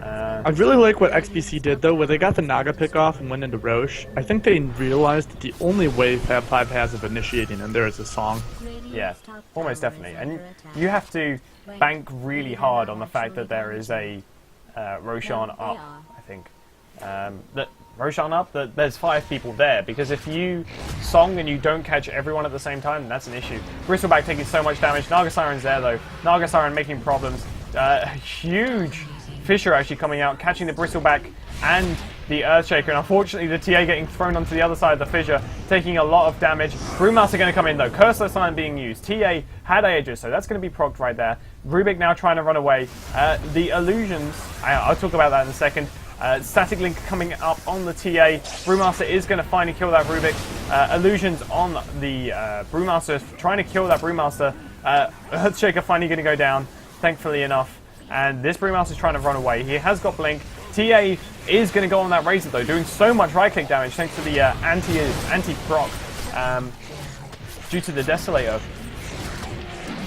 S2: I really like what XPC did, though, where they got the Naga pick off and went into Roche. I think they realized that the only way Fab 5 has of initiating in there is a song.
S1: Yeah, almost definitely. And you have to bank really hard on the fact that there is a Roshan up, I think. That Roshan up, that there's 5 people there, because if you song and you don't catch everyone at the same time, that's an issue. Bristleback taking so much damage. Naga Siren's there though. Naga Siren making problems. Huge Fissure actually coming out, catching the Bristleback and the Earthshaker, and unfortunately the TA getting thrown onto the other side of the Fissure, taking a lot of damage. Brewmaster going to come in though. Curse of the Silent being used. TA had Aegis, so that's going to be procced right there. Rubik now trying to run away. The illusions, I'll talk about that in a second. Static Link coming up on the TA. Brewmaster is going to finally kill that Rubik. Illusions on the Brewmaster, trying to kill that Brewmaster. Earthshaker finally going to go down, thankfully enough. And this Brewmaster is trying to run away. He has got Blink. TA is going to go on that Razor though, doing so much right-click damage thanks to the anti-proc due to the Desolator.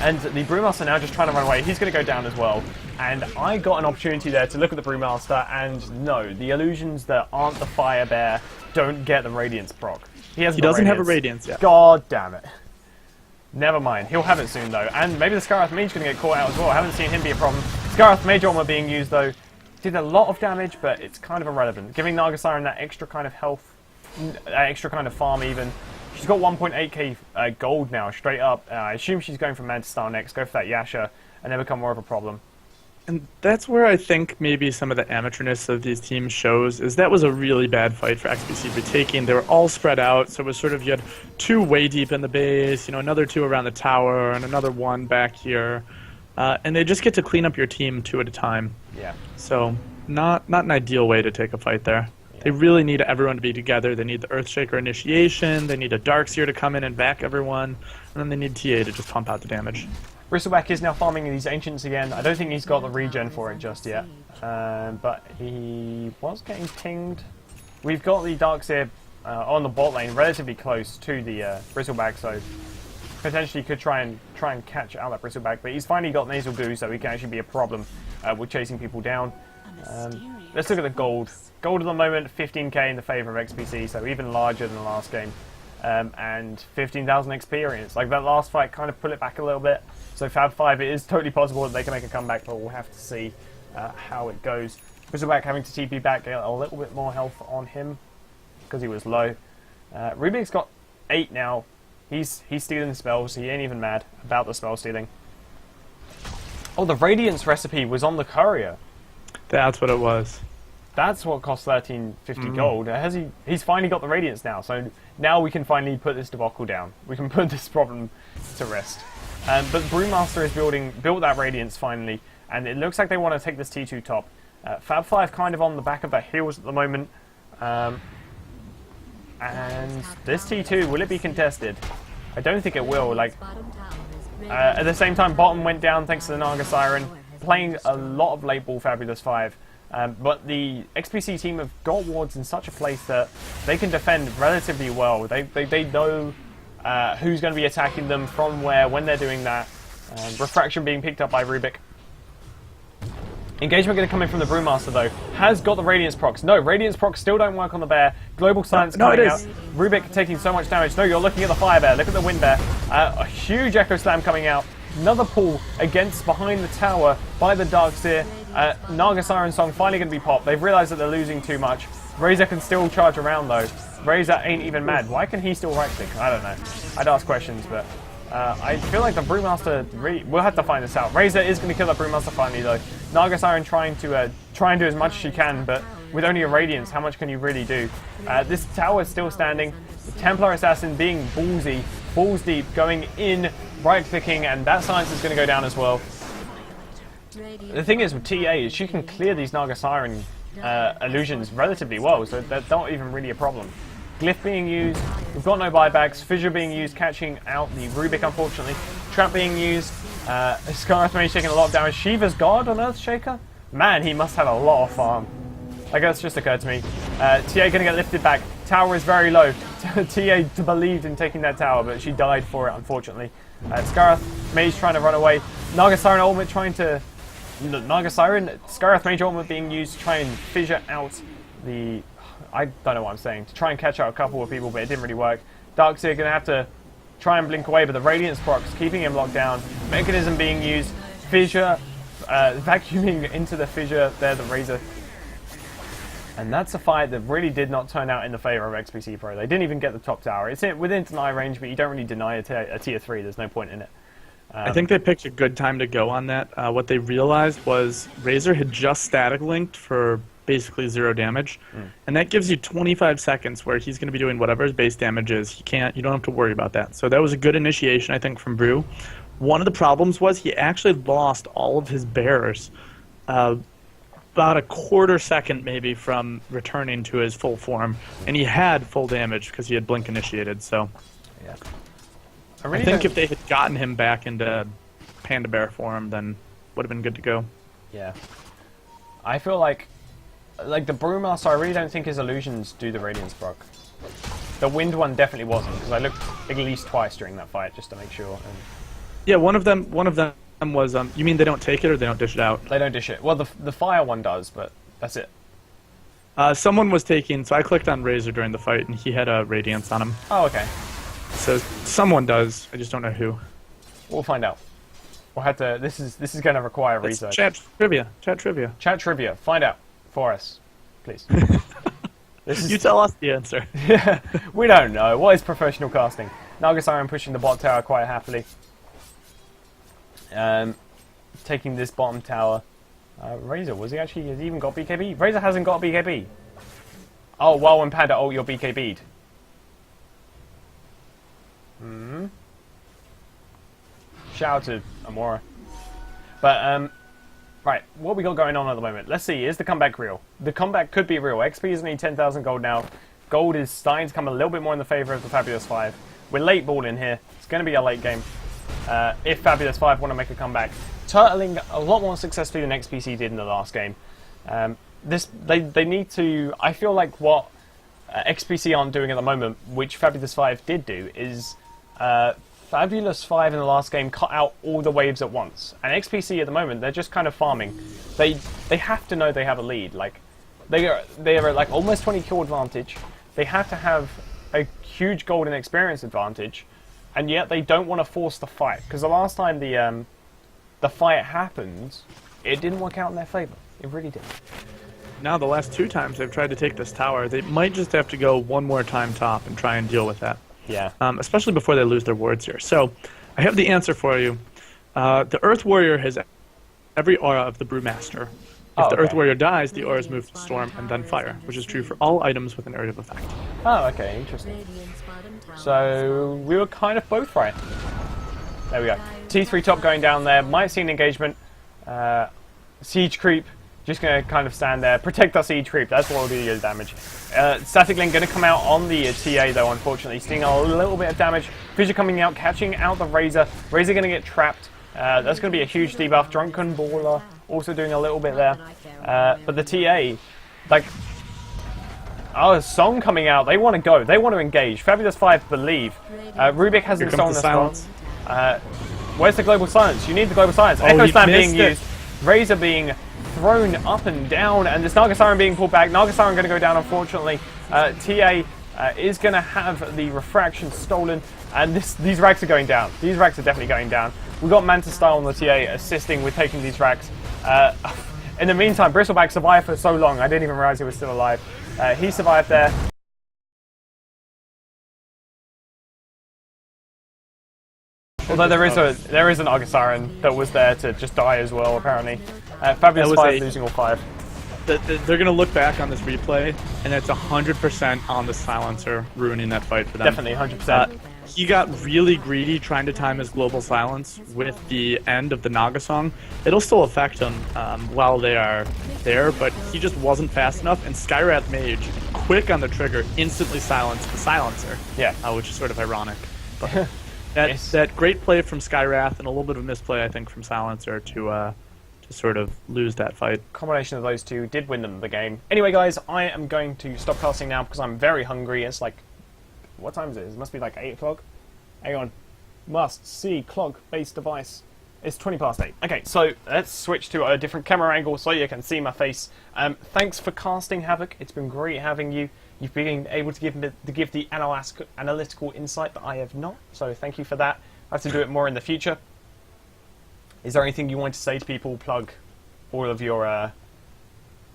S1: And the Brewmaster now just trying to run away. He's going to go down as well. And I got an opportunity there to look at the Brewmaster, and no, the illusions that aren't the Fire Bear don't get the Radiance proc. He doesn't
S2: have a Radiance yet.
S1: God damn it. Never mind. He'll have it soon though. And maybe the Skarath Mage is going to get caught out as well. I haven't seen him be a problem. Skarath Mage armor being used though. Did a lot of damage, but it's kind of irrelevant. Giving Naga Siren that extra kind of health, extra kind of farm even. She's got 1.8k gold now, straight up. I assume she's going for Mantistar next, go for that Yasha, and then become more of a problem.
S2: And that's where I think maybe some of the amateurness of these teams shows, is that was a really bad fight for XPC to be taking. They were all spread out, so it was sort of, you had 2 way deep in the base, another 2 around the tower, and another 1 back here. And they just get to clean up your team 2 at a time.
S1: Yeah.
S2: So, not an ideal way to take a fight there. They really need everyone to be together. They need the Earthshaker initiation. They need a Darkseer to come in and back everyone. And then they need TA to just pump out the damage.
S1: Bristleback is now farming these Ancients again. I don't think he's got the regen for it just yet. But he was getting pinged. We've got the Darkseer on the bot lane, relatively close to the Bristleback, so potentially could try and catch out that Bristleback. But he's finally got Nasal Goo, so he can actually be a problem with chasing people down. let's look at the gold. Gold at the moment, 15k in the favour of XPC, so even larger than the last game. And 15,000 experience. Like, that last fight kind of pull it back a little bit. So Fab 5, it is totally possible that they can make a comeback, but we'll have to see how it goes. Bristleback having to TP back, get a little bit more health on him because he was low. Rubik's got 8 now. He's stealing spells. He ain't even mad about the spell stealing. Oh, the Radiance recipe was on the courier.
S2: That's what it was.
S1: That's what cost 1350 gold. He's finally got the Radiance now, so now we can finally put this debacle down. We can put this problem to rest. But Brewmaster has built that Radiance finally, and it looks like they want to take this T2 top. Fab 5 kind of on the back of their heels at the moment. And this T2, will it be contested? I don't think it will. Like, at the same time, bottom went down thanks to the Naga Siren, playing a lot of late ball Fabulous 5. But the XPC team have got wards in such a place that they can defend relatively well. They know who's going to be attacking them from where, when they're doing that. Refraction being picked up by Rubik. Engagement going to come in from the Brewmaster, though. Has got the Radiance procs. No, Radiance procs still don't work on the Bear. Global Silence coming out. Rubik taking so much damage. No, you're looking at the Fire Bear. Look at the Wind Bear. A huge Echo Slam coming out. Another pull against behind the tower by the Darkseer. Naga Siren Song finally going to be popped. They've realised that they're losing too much. Razor can still charge around, though. Razor ain't even mad. Why can he still right-click? I don't know. I'd ask questions, but I feel like the Brewmaster... We'll have to find this out. Razor is going to kill the Brewmaster finally, though. Naga Siren trying to do as much as she can, but with only a Radiance, how much can you really do? This tower is still standing. The Templar Assassin being ballsy, balls deep, going in, right-clicking, and that Silence is going to go down as well. The thing is with TA is she can clear these Naga Siren illusions relatively well, so that's not even really a problem. Glyph being used, we've got no buybacks, Fissure being used, catching out the Rubik unfortunately, Trap being used, Scarth Mage taking a lot of damage, Shiva's Guard on Earthshaker? Man, he must have a lot of farm. Like, that's just occurred to me. TA gonna get lifted back, tower is very low, TA believed in taking that tower, but she died for it unfortunately. Scarth Mage trying to run away, Naga Siren ultimate trying to... Naga Siren, Scarth Mage ultimate being used to try and fissure out the... I don't know what I'm saying. To try and catch out a couple of people, but it didn't really work. Darkseer going to have to try and blink away, but the Radiance procs keeping him locked down. Mechanism being used. Fissure, vacuuming into the Fissure. There, the Razor. And that's a fight that really did not turn out in the favour of XPC Pro. They didn't even get the top tower. It's within deny range, but you don't really deny a tier 3. There's no point in it.
S2: I think they picked a good time to go on that. What they realized was Razor had just static linked for basically 0 damage, and that gives you 25 seconds where he's going to be doing whatever his base damage is. You don't have to worry about that. So that was a good initiation, I think, from Brew. One of the problems was he actually lost all of his bears about a quarter second maybe from returning to his full form, and he had full damage because he had blink initiated. So
S1: yeah.
S2: I think if they had gotten him back into Panda Bear form, then would have been good to go.
S1: Yeah. I feel like the Brewmaster, I really don't think his illusions do the Radiance proc. The Wind one definitely wasn't, because I looked at least twice during that fight just to make sure. And
S2: yeah, one of them was, you mean they don't take it or they don't dish it out?
S1: They don't dish it. Well, the Fire one does, but that's it.
S2: Someone was taking, so I clicked on Razor during the fight, and he had a Radiance on him.
S1: Oh, okay.
S2: So someone does, I just don't know who.
S1: We'll find out. We'll have to, this is going to require research.
S2: Chat trivia. Chat trivia.
S1: Find out for us, please.
S2: You tell us the answer.
S1: Yeah, we don't know. What is professional casting? Naga Siren pushing the bot tower quite happily. Taking this bottom tower. Razor, has he even got BKB? Razor hasn't got BKB. Oh, well, when Panda ult, you're BKB'd. Shout out to Amora. But, right, what we got going on at the moment? Let's see, is the comeback real? The comeback could be real. XP is only 10,000 gold now. Gold is starting to come a little bit more in the favour of the Fabulous 5. We're late balling here. It's going to be a late game. If Fabulous 5 want to make a comeback. Turtling a lot more successfully than XPC did in the last game. They need to... I feel like what XPC aren't doing at the moment, which Fabulous 5 did do, is... Fabulous 5 in the last game cut out all the waves at once. And XPC at the moment, they're just kind of farming. They have to know they have a lead. Like, they are like almost 20 kill advantage. They have to have a huge gold and experience advantage, and yet they don't want to force the fight, because the last time the fight happened, it didn't work out in their favor. It really did.
S2: Now the last 2 times they've tried to take this tower, they might just have to go one more time top and try and deal with that.
S1: Yeah.
S2: Especially before they lose their wards here. So, I have the answer for you. The Earth Warrior has every aura of the Brewmaster. If the Earth Warrior dies, the auras move to Storm and then Fire, which is true for all items with an area of effect.
S1: Oh, okay, interesting. So, we were kind of both right. There we go. T3 top going down there. Might see an engagement. Siege creep. Just going to kind of stand there. Protect our siege creep. That's what will do your damage. Static Link going to come out on the TA, though, unfortunately. Seeing a little bit of damage. Fissure coming out, catching out the Razor. Razor going to get trapped. That's going to be a huge debuff. Drunken Baller also doing a little bit there. But the TA, like... Oh, Song coming out. They want to go. They want to engage. Fabulous 5 believe. Rubik hasn't stolen the silence. Where's the Global Silence? You need the Global Silence. Echo Slam being used. Razor being thrown up and down, and this Naga Siren being pulled back. Naga Siren going to go down, unfortunately. TA is going to have the refraction stolen, and these racks are going down. These racks are definitely going down. We've got Manta Style on the TA assisting with taking these racks. In the meantime, Bristleback survived for so long, I didn't even realize he was still alive. He survived there. Although there is an Naga Siren that was there to just die as well, apparently. Fabulous 5 losing all 5.
S2: They're going to look back on this replay, and it's 100% on the Silencer ruining that fight for them.
S1: Definitely, 100%.
S2: He got really greedy trying to time his Global Silence with the end of the Naga Song. It'll still affect him while they are there, but he just wasn't fast enough, and Skywrath Mage, quick on the trigger, instantly silenced the Silencer.
S1: Yeah.
S2: Which is sort of ironic. But that great play from Skywrath and a little bit of misplay, I think, from Silencer to sort of lose that fight.
S1: Combination of those two did win them the game. Anyway, guys, I am going to stop casting now because I'm very hungry. It's like... What time is it? It must be like 8 o'clock. Hang on. Must see clock base device. It's 20 past 8. Okay, so let's switch to a different camera angle so you can see my face. Thanks for casting Havoc. It's been great having you. You've been able to give the analytical insight that I have not. So thank you for that. I have to do it more in the future. Is there anything you want to say to people? Plug all of your...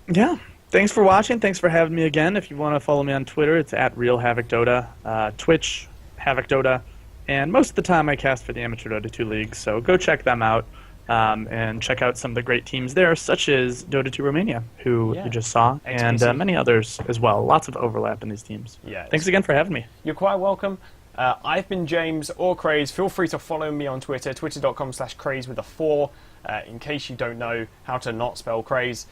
S2: Yeah. Thanks for watching. Thanks for having me again. If you want to follow me on Twitter, it's @RealHavocDota, Twitch, HavocDota, and most of the time I cast for the Amateur Dota 2 League, so go check them out and check out some of the great teams there, such as Dota 2 Romania, who you just saw, XPC. And many others as well. Lots of overlap in these teams. Yeah, thanks again for having me.
S1: You're quite welcome. I've been James or Craze. Feel free to follow me on Twitter, twitter.com/craze with a 4, in case you don't know how to not spell Craze.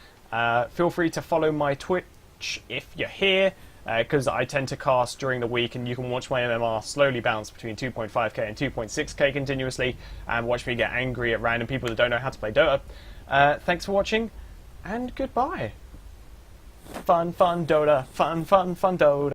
S1: Feel free to follow my Twitch if you're here, because I tend to cast during the week, and you can watch my MMR slowly bounce between 2.5k and 2.6k continuously, and watch me get angry at random people that don't know how to play Dota. Thanks for watching, and goodbye. Fun, fun Dota. Fun, fun, fun Dota.